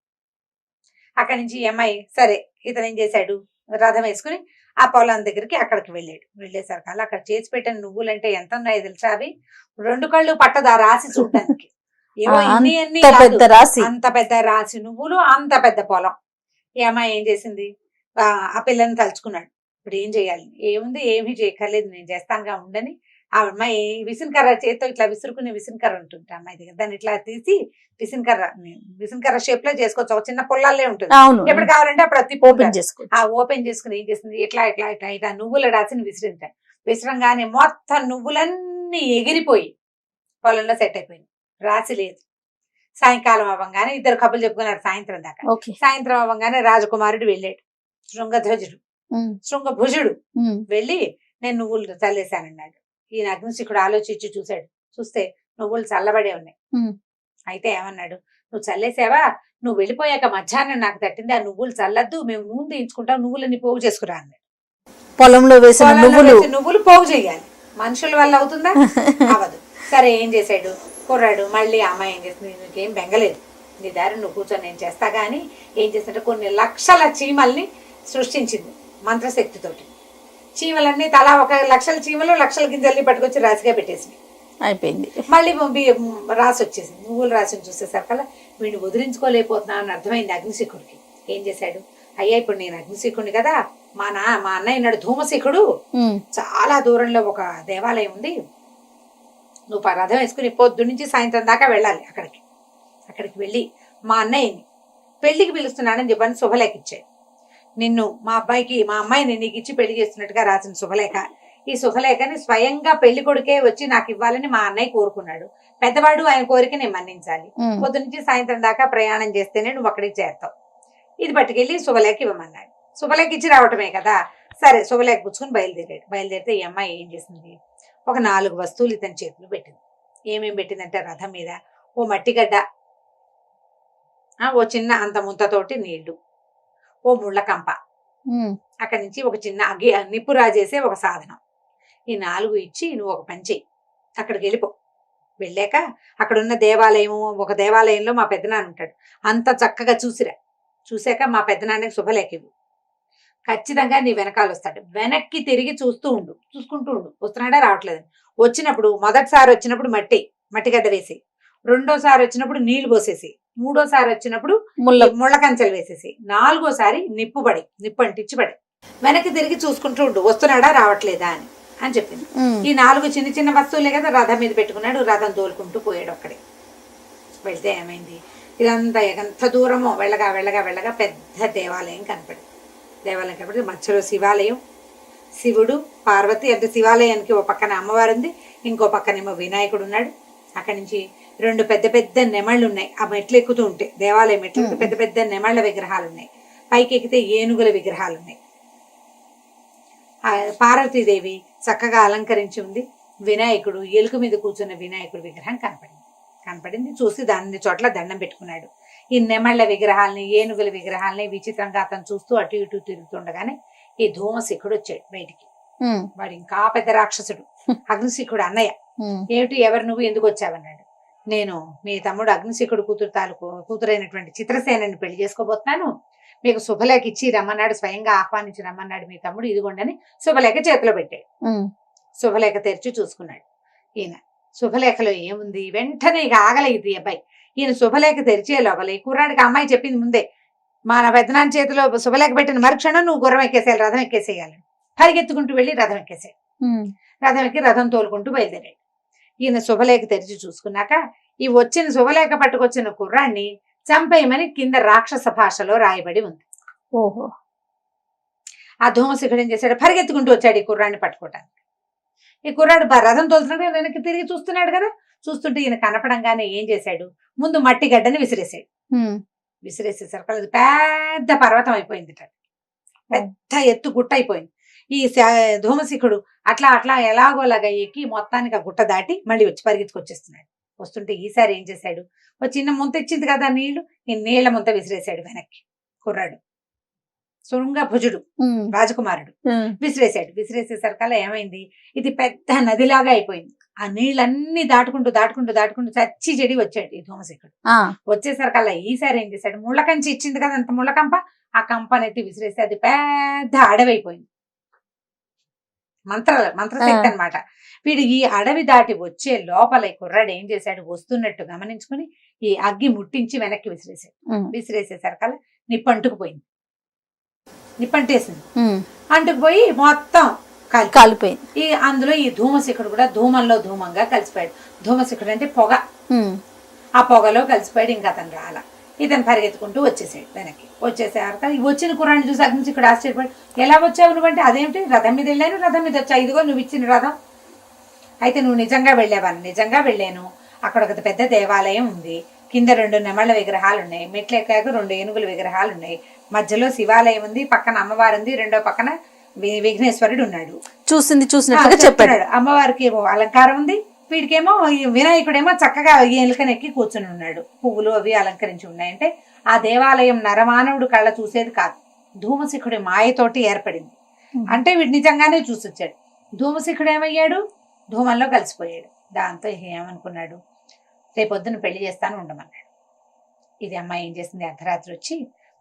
అక్కడి నుంచి అమ్మాయి సరే ఇతను ఏం చేశాడు, రథం వేసుకుని ఆ పొలం దగ్గరికి అక్కడికి వెళ్ళేసరికి అక్కడ చేసి పెట్టిన నువ్వులు అంటే ఎంత ఉన్నాయో తెలుసా, అవి 2 కళ్ళు పట్టదు ఆ రాసి చూడటానికి, ఏవో అంత పెద్ద రాసి నువ్వులు, అంత పెద్ద పొలం. ఈ అమ్మాయి ఏం చేసింది, ఆ పిల్లని తలుచుకున్నాడు, ఇప్పుడు ఏం చేయాలి, ఏముంది ఏమీ చేయక్కర్లేదు నేను చేస్తానుగా ఉండని. ఆ అమ్మాయి విసినకర్ర చేతితో ఇట్లా విసురుకునే విసినకర్ర ఉంటుంది అమ్మాయి దగ్గర, దాన్ని ఇట్లా తీసి విసినకర్ర షేప్ లో చేసుకోవచ్చు, ఒక చిన్న పొల్లాలే ఉంటుంది, ఎప్పుడు కావాలంటే అప్పుడు అది ఓపెన్ చేసుకుని ఏం చేసింది, ఇట్లా నువ్వులు రాసి విసిరంగానే మొత్తం నువ్వులన్నీ ఎగిరిపోయి పొలంలో సెట్ అయిపోయింది, రాసి లేదు. సాయంకాలం అవ్వగానే ఇద్దరు కబుర్లు చెప్పుకున్నారు సాయంత్రం దాకా. సాయంత్రం అవ్వగానే రాజకుమారుడు వెళ్ళాడు, శృంగభుజుడు వెళ్ళి నేను నువ్వులు చల్లేశానన్నాడు. ఈయన అగ్నిశిఖుడు ఆలోచించి చూస్తే నువ్వులు చల్లబడే ఉన్నాయి. అయితే ఏమన్నాడు, నువ్వు చల్లేసావా, నువ్వు వెళ్ళిపోయాక మధ్యాహ్నం నాకు తట్టింది, ఆ నువ్వులు చల్లద్దు, మేము నూనె తీయించుకుంటాం, నువ్వులని పోగు చేసుకురా అన్నాడు. పొలంలో వేసిన నువ్వులు పోగు చేయాలి. మనుషుల వల్ల అవుతుందా? అవదు. సరే ఏం చేశాడు కుర్రాడు, మళ్ళీ అమ్మాయి ఏం చేస్తుంది, నీకేం బెంగలేదు, నీ దారి నువ్వు కూర్చొని నేను చేస్తా. కానీ ఏం చేస్తుంటే కొన్ని లక్షల చీమల్ని సృష్టించింది మంత్రశక్తితోటి. చీమలన్నీ తలా 1 లక్షల చీమలు లక్షల గింజల్ని పట్టుకొచ్చి రాశిగా పెట్టేసింది. అయిపోయింది. మళ్ళీ రాసి వచ్చేసింది. నువ్వులు రాసిని చూసేసరికల్లా వీడిని వదిలించుకోలేకపోతున్నా అని అర్థమైంది అగ్నిశిఖుడికి. ఏం చేశాడు, అయ్యా ఇప్పుడు నేను అగ్నిశిఖుడిని కదా, మా అన్నయ్య ఉన్నాడు ధూమశిఖుడు, చాలా దూరంలో ఒక దేవాలయం ఉంది, నువ్వు రథం వేసుకుని పొద్దు నుంచి సాయంత్రం దాకా వెళ్ళాలి. అక్కడికి వెళ్ళి మా అన్నయ్యని పెళ్లికి పిలుస్తున్నానని చెప్పని శుభలేఖ ఇచ్చాడు. నిన్ను మా అమ్మాయిని నీకు ఇచ్చి పెళ్లి చేస్తున్నట్టుగా రాసిన శుభలేఖ. ఈ శుభలేఖని స్వయంగా పెళ్లి కొడుకే వచ్చి నాకు ఇవ్వాలని మా అన్నయ్య కోరుకున్నాడు. పెద్దవాడు ఆయన కోరిక నేను మన్నించాలి. పొద్దు నుంచి సాయంత్రం దాకా ప్రయాణం చేస్తేనే నువ్వు అక్కడికి చేరుతావు. ఇది పట్టుకెళ్ళి శుభలేఖ ఇవ్వమన్నాడు. శుభలేఖ ఇచ్చి రావటమే కదా. సరే శుభలేఖ పుచ్చుకుని బయలుదేరితే ఈ అమ్మాయి ఏం చేసింది, ఒక 4 వస్తువులు ఇతని చేతులు పెట్టింది. ఏమేమి పెట్టిందంటే రథం మీద ఓ మట్టిగడ్డ, ఓ చిన్న అంత ముంతతోటి నీళ్లు, ఓ ముళ్ళ కంప, అక్కడి నుంచి ఒక చిన్న నిప్పు రాజేసే ఒక సాధనం. ఈ 4 ఇచ్చి నువ్వు ఒక పని చెయ్యి, అక్కడికి వెళ్ళిపో. వెళ్ళాక అక్కడున్న ఒక దేవాలయంలో మా పెద్దనాన్న ఉంటాడు, అంత చక్కగా చూసాక మా పెద్దనాన్నకి శుభలేఖ ఇవ్వు. ఖచ్చితంగా నీ వెనకాల వస్తాడు. వెనక్కి తిరిగి చూసుకుంటూ ఉండు వస్తున్నాడా రావట్లేదని. వచ్చినప్పుడు మొదటిసారి వచ్చినప్పుడు మట్టిగడ్డ వేసి, రెండోసారి వచ్చినప్పుడు నీళ్లు పోసేసి, మూడోసారి వచ్చినప్పుడు ముళ్ళ కంచెలు వేసేసి, 4వసారి నిప్పు అంటించి పడి వెనక్కి తిరిగి చూసుకుంటూ ఉండు వస్తున్నాడా రావట్లేదా అని చెప్పింది. ఈ 4 చిన్న చిన్న వస్తువులే కదా రథం మీద పెట్టుకున్నాడు. రథం తోలుకుంటూ పోయాడు. అక్కడే వెళ్తే ఏమైంది, ఇదంతా ఎంత దూరమో వెళ్ళగా పెద్ద దేవాలయం కనపడింది. మధ్యలో శివాలయం, శివుడు పార్వతి. అంటే శివాలయానికి ఓ పక్కన అమ్మవారు ఉంది, ఇంకో పక్కనేమో వినాయకుడు ఉన్నాడు. అక్కడి నుంచి 2 పెద్ద నెమళ్ళు ఉన్నాయి. ఆ మెట్లు ఎక్కుతూ ఉంటే దేవాలయం మెట్లు పెద్ద నెమళ్ళ విగ్రహాలు ఉన్నాయి. పైకి ఎక్కితే ఏనుగుల విగ్రహాలు ఉన్నాయి. పార్వతీదేవి చక్కగా అలంకరించి ఉంది. వినాయకుడు ఎలుక మీద కూర్చున్న వినాయకుడు విగ్రహం కనపడింది. చూసి దాని చోట్ల దండం పెట్టుకున్నాడు. ఈ నెమళ్ళ విగ్రహాలని ఏనుగుల విగ్రహాలని విచిత్రంగా అతను చూస్తూ అటు ఇటు తిరుగుతుండగానే ఈ ధూమశిఖుడు వచ్చాడు బయటికి. వాడు ఇంకా పెద్ద రాక్షసుడు, అగ్నిశిఖుడు అన్నయ్య. ఏమిటి, ఎవరు నువ్వు, ఎందుకు వచ్చావన్నాడు. నేను మీ తమ్ముడు అగ్నిశిఖుడు కూతురైనటువంటి చిత్రసేనని పెళ్లి చేసుకోబోతున్నాను, మీకు శుభలేఖ ఇచ్చి రమ్మన్నాడు, స్వయంగా ఆహ్వానించి రమ్మన్నాడు మీ తమ్ముడు, ఇదిగోండని శుభలేఖ చేతిలో పెట్టాడు. శుభలేఖ తెరిచి చూసుకున్నాడు ఈయన. శుభలేఖలో ఏముంది, వెంటనే ఇక ఆగలేదు ఈ అబ్బాయి. ఈయన శుభలేఖ తెరిచే లోపల ఈ కుర్రాడికి అమ్మాయి చెప్పింది ముందే, మా పెద్దనాన్న చేతిలో శుభలేఖ పెట్టిన మరుక్షణం నువ్వు గుర్రం ఎక్కేసేయాలి, రథం ఎక్కేసేయాలి. పరిగెత్తుకుంటూ వెళ్ళి రథం ఎక్కేసాడు. రథం ఎక్కి రథం తోలుకుంటూ బయలుదేరాడు. ఈయన శుభలేఖ తెరిచి చూసుకున్నాక ఈ వచ్చిన శుభలేఖ పట్టుకొచ్చిన కుర్రాన్ని చంపేయమని కింద రాక్షస భాషలో రాయబడి ఉంది. ఓహో. ఆ ధూమశిఖుడు ఏం చేశాడు, పరిగెత్తుకుంటూ వచ్చాడు ఈ కుర్రాన్ని పట్టుకోవటానికి. ఈ కుర్రాడు రథం తోలుతున్నాడు, వెనక్కి తిరిగి చూస్తున్నాడు కదా. చూస్తుంటే ఈయన కనపడంగానే ఏం చేశాడు, ముందు మట్టి గడ్డని విసిరేసాడు. విసిరేసేసరికి అది పెద్ద పర్వతం అయిపోయింది, పెద్ద ఎత్తు గుట్ట అయిపోయింది. ఈ ధూమశిఖుడు అట్లా ఎలాగోలాగా ఎక్కి మొత్తానికి ఆ గుట్ట దాటి మళ్ళీ వచ్చి పరిగెత్తుకొచ్చేస్తున్నాడు. వస్తుంటే ఈసారి ఏం చేశాడు, ఒక చిన్న ముంత ఇచ్చింది కదా నీళ్లు, ఈ నీళ్ల ముంత విసిరేసాడు వెనక్కి. కుర్రాడు శృంగ భుజుడు రాజకుమారుడు విసిరేసేసరికల్లా ఏమైంది, ఇది పెద్ద నదిలాగా అయిపోయింది. ఆ నీళ్ళన్నీ దాటుకుంటూ చచ్చి చెడి వచ్చాడు ఈ ధూమశిఖుడు. వచ్చేసరికల్లా ఈసారి ఏం చేశాడు, ముళ్ళకంచి ఇచ్చింది కదా అంత ముళ్ళకంప, ఆ కంపనెత్తి విసిరేస్తే అది పెద్ద అడవి అయిపోయింది. మంత్రశక్తి అనమాట. వీడు ఈ అడవి దాటి వచ్చే లోపల ఈ కుర్రాడు ఏం చేశాడు, వస్తున్నట్టు గమనించుకుని ఈ అగ్గి ముట్టించి వెనక్కి విసిరేసేసరికల్లా నిప్పంటుకుపోయింది. నిప్పంటేసింది. అంటుకుపోయి మొత్తం కాలిపోయింది. ఈ అందులో ఈ ధూమశిఖుడు కూడా ధూమంలో ధూమంగా కలిసిపోయాడు. ధూమశిఖుడు అంటే పొగ, ఆ పొగలో కలిసిపోయాడు. ఇంకా అతను రాల. ఇతను పరిగెత్తుకుంటూ వచ్చేసాడు వెనక్కి. వచ్చేసాక వచ్చిన కుర్రాన్ని చూసి అగ్నిశిఖుడు ఆశ్చర్యపడి, ఎలా వచ్చావు నువ్వంటే, అదేమిటి రథం మీద వెళ్ళాను, రథం మీద వచ్చా, ఇదిగో నువ్వు ఇచ్చిన రథం. అయితే నువ్వు నిజంగా వెళ్ళావని. నిజంగా వెళ్ళాను. అక్కడ ఒక పెద్ద దేవాలయం ఉంది, కింద 2 నెమళ్ళ విగ్రహాలు ఉన్నాయి, మెట్లు ఎక్కాక 2 ఏనుగుల విగ్రహాలు ఉన్నాయి, మధ్యలో శివాలయం ఉంది, పక్కన అమ్మవారు ఉంది, రెండో పక్కన విఘ్నేశ్వరుడు ఉన్నాడు. చూసినట్టుగా చెప్పాడు. అమ్మవారికి అలంకారం ఉంది, వీడికేమో వినాయకుడేమో చక్కగా ఎలుకనెక్కి కూర్చుని ఉన్నాడు, పువ్వులు అవి అలంకరించి ఉన్నాయంటే ఆ దేవాలయం నరమానవుడు కళ్ళ చూసేది కాదు, ధూమశిఖుడి మాయతోటి ఏర్పడింది. అంటే వీడు నిజంగానే చూసొచ్చాడు. ధూమశిఖుడు ఏమయ్యాడు, ధూమంలో కలిసిపోయాడు. దాంతో ఏమనుకున్నాడు, రేపొద్దున పెళ్లి చేస్తాను ఉండమన్నాడు. ఇది అమ్మాయి ఏం చేసింది, అర్ధరాత్రి వచ్చి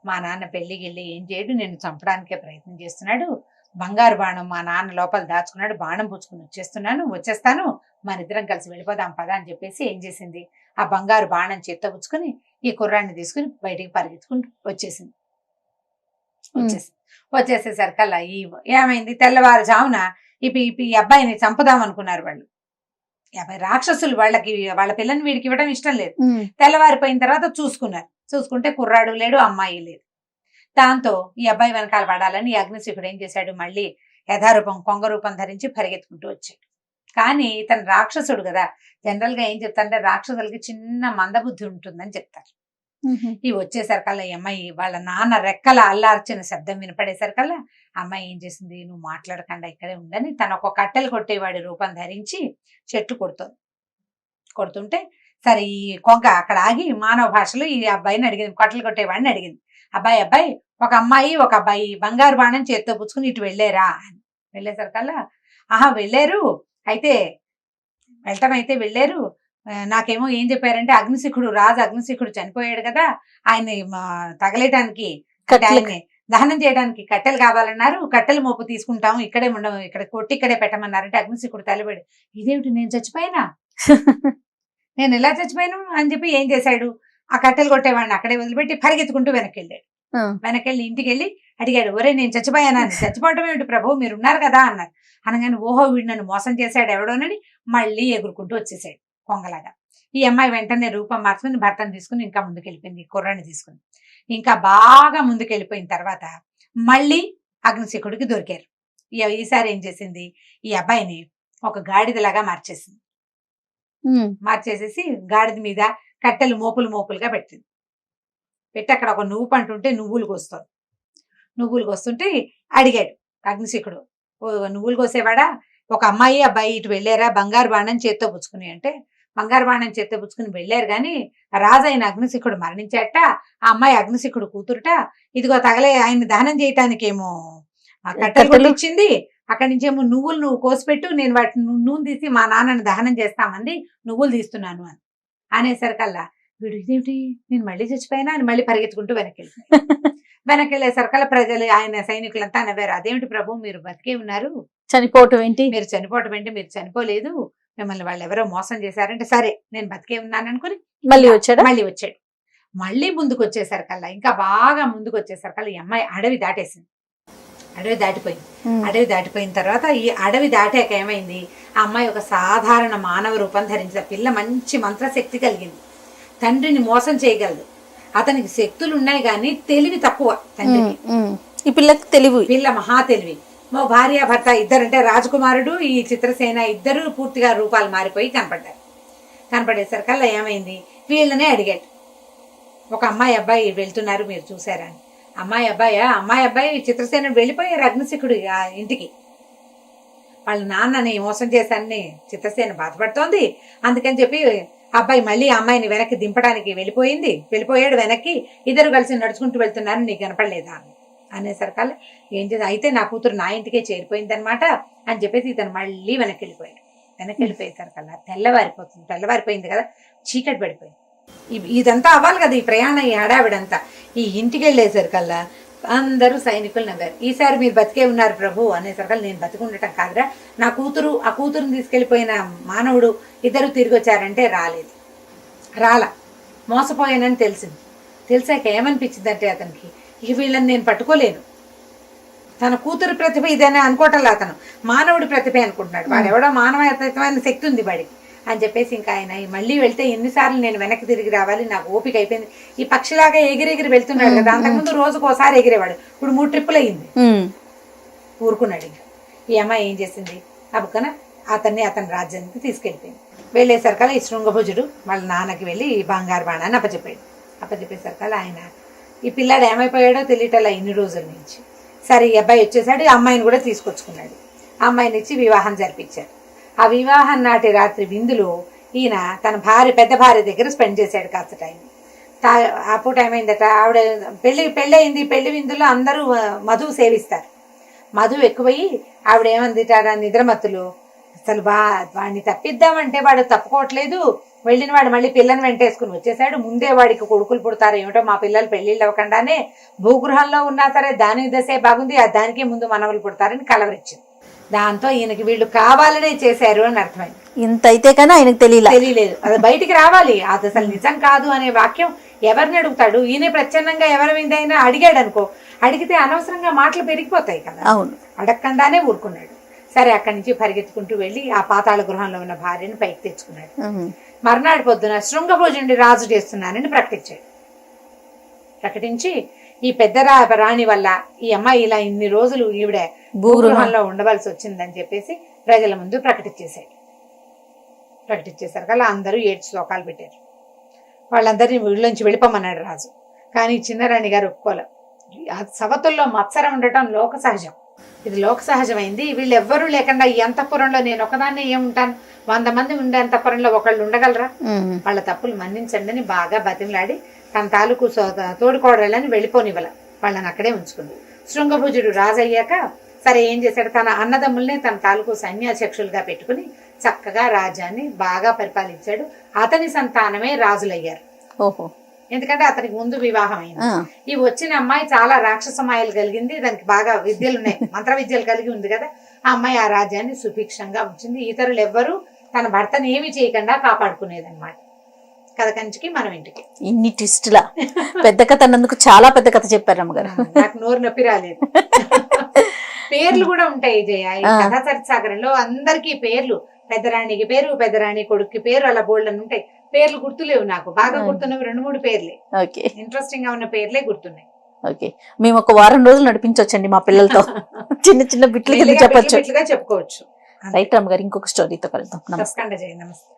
మా నాన్న పెళ్లికి వెళ్ళి ఏం చేయడు, నేను చంపడానికే ప్రయత్నం చేస్తున్నాడు, బంగారు బాణం మా నాన్న లోపల దాచుకున్నాడు, బాణం పుచ్చుకుని వచ్చేస్తాను, మన ఇద్దరం కలిసి వెళ్ళిపోదాం పదా అని చెప్పేసి ఏం చేసింది, ఆ బంగారు బాణం చేత్తో పుచ్చుకొని ఈ కుర్రాన్ని తీసుకుని బయటికి పరిగెత్తుకుంటూ వచ్చేసేసరికల్లా ఏమైంది, తెల్లవారుజామున ఈ అబ్బాయిని చంపుదాం అనుకున్నారు వాళ్ళు. రాక్షసులు వాళ్ళ పిల్లని వీడికి ఇవ్వడం ఇష్టం లేదు. తెల్లవారిపోయిన తర్వాత చూసుకుంటే కుర్రాడు లేడు, అమ్మాయి లేదు. దాంతో ఈ అబ్బాయి వెనకాల పడాలని అగ్నిశిఖుడు ఏం చేశాడు, మళ్ళీ యథారూపం కొంగ రూపం ధరించి పరిగెత్తుకుంటూ వచ్చాడు. కానీ ఇతను రాక్షసుడు కదా, జనరల్ గా ఏం చెప్తారంటే రాక్షసులకి చిన్న మందబుద్ధి ఉంటుందని చెప్తారు. ఈ వచ్చేసరికల్లా ఈ అమ్మాయి వాళ్ళ నాన్న రెక్కల అల్లార్చిన శబ్దం వినపడేసరికల్లా అమ్మాయి ఏం చేసింది, నువ్వు మాట్లాడకుండా ఇక్కడే ఉండని తను ఒక కట్టెలు కొట్టేవాడి రూపం ధరించి చెట్టు కొడుతుంటే సరే ఈ కొంగ అక్కడ ఆగి మానవ భాషలో ఈ అబ్బాయిని అడిగింది, కట్టెలు కొట్టేవాడిని అడిగింది, అబ్బాయి ఒక అమ్మాయి ఒక అబ్బాయి బంగారు బాణం చేత్తో పుచ్చుకుని ఇటు వెళ్ళారా అని. వెళ్ళేసరికల్లా వెళ్ళారు, అయితే వెళ్ళటం అయితే వెళ్ళారు, నాకేమో ఏం చెప్పారంటే రాజు అగ్నిశిఖుడు చనిపోయాడు కదా, ఆయన్ని తగలేయడానికి ఆయన్ని దహనం చేయడానికి కట్టెలు కావాలన్నారు, కట్టెలు మోపు తీసుకుంటాము, ఇక్కడే ఉండవు, ఇక్కడ కొట్టి ఇక్కడే పెట్టమన్నారంటే అగ్నిశిఖుడు తలబడి ఇదేమిటి నేను చచ్చిపోయినా నేను ఎలా చచ్చిపోయాను అని చెప్పి ఏం చేశాడు, ఆ కట్టెలు కొట్టేవాడిని అక్కడే వదిలిపెట్టి పరిగెత్తుకుంటూ వెనక్కి ఇంటికి వెళ్ళి అడిగాడు, ఒరే నేను చచ్చిపోయానా, చచ్చిపోవటం ఏమిటి ప్రభు మీరు ఉన్నారు కదా అన్నారు. అనగానే ఓహో వీడు నన్ను మోసం చేశాడు ఎవడోనని మళ్ళీ ఎగురుకుంటూ వచ్చేసాడు కొంగలాగా. ఈ అమ్మాయి వెంటనే రూపం మార్చుకుని భర్తను తీసుకుని ఇంకా ముందుకెళ్ళిపోయింది, కుర్రాన్ని తీసుకుని ఇంకా బాగా ముందుకెళ్ళిపోయిన తర్వాత మళ్ళీ అగ్నిశిఖుడికి దొరికారు. ఈసారి ఏం చేసింది, ఈ అబ్బాయిని ఒక గాడిదలాగా మార్చేసేసి గాడిద మీద కట్టెలు మోపులుగా పెట్టి అక్కడ ఒక నువ్వు పంటుంటే నువ్వులు కోస్తుంటే అడిగాడు అగ్నిశిఖుడు, నువ్వులు కోసేవాడా, ఒక అమ్మాయి అబ్బాయి ఇటు వెళ్ళారా బంగారు బాణం చేత్తో పుచ్చుకుని అంటే, బంగారు బాణం చేత్తో పుచ్చుకుని వెళ్ళారు గాని రాజైన అగ్నిశిఖుడు మరణించాట, ఆ అమ్మాయి అగ్నిశిఖుడు కూతురుట, ఇదిగో తగలే ఆయన దహనం చేయటానికేమో కట్టెలు ఇచ్చింది, అక్కడి నుంచేమో నువ్వు కోసిపెట్టు, నేను వాటిని నూనె తీసి మా నాన్నని దహనం చేస్తామంది, నువ్వులు తీస్తున్నాను అని అనేసరికల్లా వీడు ఇదేమిటి నేను మళ్ళీ చచ్చిపోయినా అని మళ్ళీ పరిగెత్తుకుంటూ వెనకెళ్ళేసరికల్లా ప్రజలు ఆయన సైనికులంతా నవ్వారు, అదేమిటి ప్రభు మీరు బతికే ఉన్నారు, చనిపోవటం ఏంటి, మీరు చనిపోలేదు, మిమ్మల్ని వాళ్ళు ఎవరో మోసం చేశారంటే సరే నేను బతికే ఉన్నాను అనుకుని మళ్ళీ వచ్చాడు. మళ్ళీ ముందుకు వచ్చేసరికల్లా ఇంకా బాగా ముందుకు వచ్చేసరికల్లా ఈ అమ్మాయి అడవి దాటిపోయిన తర్వాత ఈ అడవి దాటాక ఏమైంది, ఆ అమ్మాయి ఒక సాధారణ మానవ రూపం ధరించిన పిల్ల, మంచి మంత్రశక్తి కలిగింది, తండ్రిని మోసం చేయగలదు, అతనికి శక్తులు ఉన్నాయి కానీ తెలివి తక్కువ తండ్రికి. ఈ పిల్లకి పిల్ల మహా తెలివి. మా భార్య భర్త ఇద్దరంటే రాజకుమారుడు ఈ చిత్రసేన ఇద్దరు పూర్తిగా రూపాలు మారిపోయి కనపడేసరికల్లా ఏమైంది, వీళ్ళనే అడిగాడు, ఒక అమ్మాయి అబ్బాయి వెళ్తున్నారు మీరు చూసారా అని. అమ్మాయి అబ్బాయి చిత్రసేనుడు వెళ్ళిపోయారు అగ్నిశిఖుడు ఇంటికి, వాళ్ళ నాన్నని మోసం చేశానని చిత్రసేన బాధపడుతోంది, అందుకని చెప్పి అబ్బాయి మళ్ళీ అమ్మాయిని వెనక్కి దింపడానికి వెళ్ళిపోయాడు వెనక్కి, ఇద్దరు కలిసి నడుచుకుంటూ వెళ్తున్నారు, నీకు కనపడలేదా అనేసరికల్లా ఏం చేసి అయితే నా కూతురు నా ఇంటికే చేరిపోయిందనమాట అని చెప్పేసి ఇతను మళ్ళీ వెనక్కి వెళ్ళిపోయేసరికల్లా తెల్లవారిపోయింది కదా, చీకటి పడిపోయింది. ఇదంతా అవ్వాలి కదా, ఈ ప్రయాణం ఈ హడావిడంతా. ఈ ఇంటికి వెళ్ళేసరికల్లా అందరూ సైనికులు నవ్వారు, ఈసారి మీరు బతికే ఉన్నారు ప్రభు అనేసరికల్లా నేను బతికుండటం కాదురా, నా కూతురు ఆ కూతురుని తీసుకెళ్లిపోయిన మానవుడు ఇద్దరు తిరిగి వచ్చారంటే రాలా మోసపోయానని తెలిసాక ఏమనిపించిందంటే అతనికి, ఇక వీళ్ళని నేను పట్టుకోలేను, తన కూతురు ప్రతిభ ఇదేనా అనుకోవటంలా, అతను మానవుడి ప్రతిభ అనుకుంటున్నాడు, వాడు ఎవడో మానవతమైన శక్తి ఉంది వాడికి అని చెప్పేసి ఇంకా ఆయన మళ్ళీ వెళ్తే ఎన్నిసార్లు నేను వెనక్కి తిరిగి రావాలి, నాకు ఓపిక అయిపోయింది, ఈ పక్షిలాగా ఎగిరెగిరి వెళ్తున్నాడు కదా, అంతకుముందు రోజుకు ఒకసారి ఎగిరేవాడు, ఇప్పుడు 3 ట్రిప్పులు అయ్యింది, ఊరుకున్నాడు. ఇంకా ఈ అమ్మాయి ఏం చేసింది, అబ్బుకన అతని రాజ్యానికి తీసుకెళ్ళిపోయింది. వెళ్ళేసరికల్లా ఈ శృంగభుజుడు వాళ్ళ నాన్నకి వెళ్ళి ఈ బంగారు బాణాన్ని అప్పచెప్పేసరికల్లా ఆయన ఈ పిల్లాడు ఏమైపోయాడో తెలియటలా ఇన్ని రోజుల నుంచి. సరే ఈ అబ్బాయి వచ్చేసాడు, ఈ అమ్మాయిని కూడా తీసుకొచ్చుకున్నాడు, ఆ అమ్మాయిని ఇచ్చి వివాహం జరిపించారు. ఆ వివాహం నాటి రాత్రి విందులో ఈయన తన పెద్ద భార్య దగ్గర స్పెండ్ చేశాడు కాస్త టైం. అప్పుడు టైం అయిందట, ఆవిడ పెళ్లి అయింది, పెళ్లి విందులో అందరూ మధువు సేవిస్తారు, మధు ఎక్కువయ్యి ఆవిడ ఏమంది నిద్రమత్తులు అసలు వాడిని తప్పిద్దామంటే వాడు తప్పుకోవట్లేదు, వెళ్ళిన వాడు మళ్ళీ పిల్లని వెంటేసుకుని వచ్చేసాడు, ముందే వాడికి కొడుకులు పుడతారు ఏమిటో, మా పిల్లలు పెళ్లిళ్ళు అవ్వకుండానే భూగృహంలో ఉన్నా సరే దాని దశే బాగుంది, దానికి ముందు మనవలు పుడతారని కలవరిచ్చింది. దాంతో ఈయనకి వీళ్ళు కావాలనే చేశారు అని అర్థమైంది. ఇంత అయితే కానీ ఆయనకు తెలియలేదు, అది బయటికి రావాలి, అది అసలు నిజం కాదు అనే వాక్యం ఎవరిని అడుగుతాడు? ఈయన ప్రచ్ఛన్నంగా ఎవరి మీదైనా అడిగాడు అనుకో, అడిగితే అనవసరంగా మాటలు పెరిగిపోతాయి కదా. అవును, అడగకుండానే ఊరుకున్నాడు. సరే అక్కడి నుంచి పరిగెత్తుకుంటూ వెళ్ళి ఆ పాతాళ గృహంలో ఉన్న భార్యను పైకి తెచ్చుకున్నాడు. మర్నాడు పొద్దున శృంగభోజుడి రాజు చేస్తున్నానని ప్రకటించి ఈ పెద్ద రాణి వల్ల ఈ అమ్మాయి ఇలా ఇన్ని రోజులు ఈవిడ భూగృహంలో ఉండవలసి వచ్చిందని చెప్పేసి ప్రజల ముందు ప్రకటించేశారు కదా. అందరూ 7 శ్లోకాలు పెట్టారు. వాళ్ళందరినీ ఊళ్ళోంచి వెళ్ళిపోమన్నాడు రాజు. కానీ చిన్నరాణి గారు ఒప్పుకోలే. సవతుల్లో మత్సరం ఉండటం లోక సహజం, ఇది లోక సహజమైంది. వీళ్ళు ఎవ్వరూ లేకుండా ఈ అంతఃపురంలో నేను ఒకదాన్నే ఏముంటాను, 100 మంది ఉండే అంతఃపురంలో ఒకళ్ళు ఉండగలరా? వాళ్ళ తప్పులు మన్నించండి అని బాగా బతిమలాడి తన తాలూకు తోడుకోడలని వెళ్ళిపోనివ్వాల, వాళ్ళని అక్కడే ఉంచుకుంది. శృంగభుజుడు రాజు అయ్యాక సరే ఏం చేశాడు, తన అన్నదమ్ముల్ని తన తాలూకు సైన్యాధ్యక్షులుగా పెట్టుకుని చక్కగా రాజ్యాన్ని బాగా పరిపాలించాడు. అతని సంతానమే రాజులయ్యారు. ఓహో, ఎందుకంటే అతనికి ముందు వివాహం అయింది. ఈ వచ్చిన అమ్మాయి చాలా రాక్షసమాయలు కలిగింది, దానికి బాగా విద్యలు ఉన్నాయి, మంత్ర విద్యలు కలిగి ఉంది కదా. ఆ అమ్మాయి ఆ రాజ్యాన్ని సుభిక్షంగా ఉంచింది. ఇతరులు ఎవ్వరూ తన భర్తను ఏమి చేయకుండా కాపాడుకునేది అనమాట. కథ కంచికి మనం ఇంటికి. ఇన్ని ట్విస్టులా పెద్ద కథ అన్నందుకు చాలా పెద్ద కథ చెప్పారు అమ్మగారు. నాకు నోరు నొప్పి రాలేదు. పేర్లు కూడా ఉంటాయి జయ ఈ కథా చరిత్సాగరంలో. అందరికీ పేర్లు, పెద్దరాణికి పేరు, పెద్దరాణి కొడుక్కి పేరు, అలా బోల్డ్ అని ఉంటాయి. పేర్లు గుర్తులేవు నాకు, బాగా గుర్తున్నవి 2-3 పేర్లే. ఇంట్రెస్టింగ్ గా ఉన్న పేర్లే గుర్తున్నాయి. ఓకే, మేము ఒక వారం రోజులు నడిపించవచ్చండి మా పిల్లలతో. చిన్న బిట్లు చెప్పొచ్చు, చెప్పుకోవచ్చు. రైట్ అమ్మగారు, ఇంకొక స్టోరీతో కలుద్దాం. నమస్కారం జయ, నమస్తే.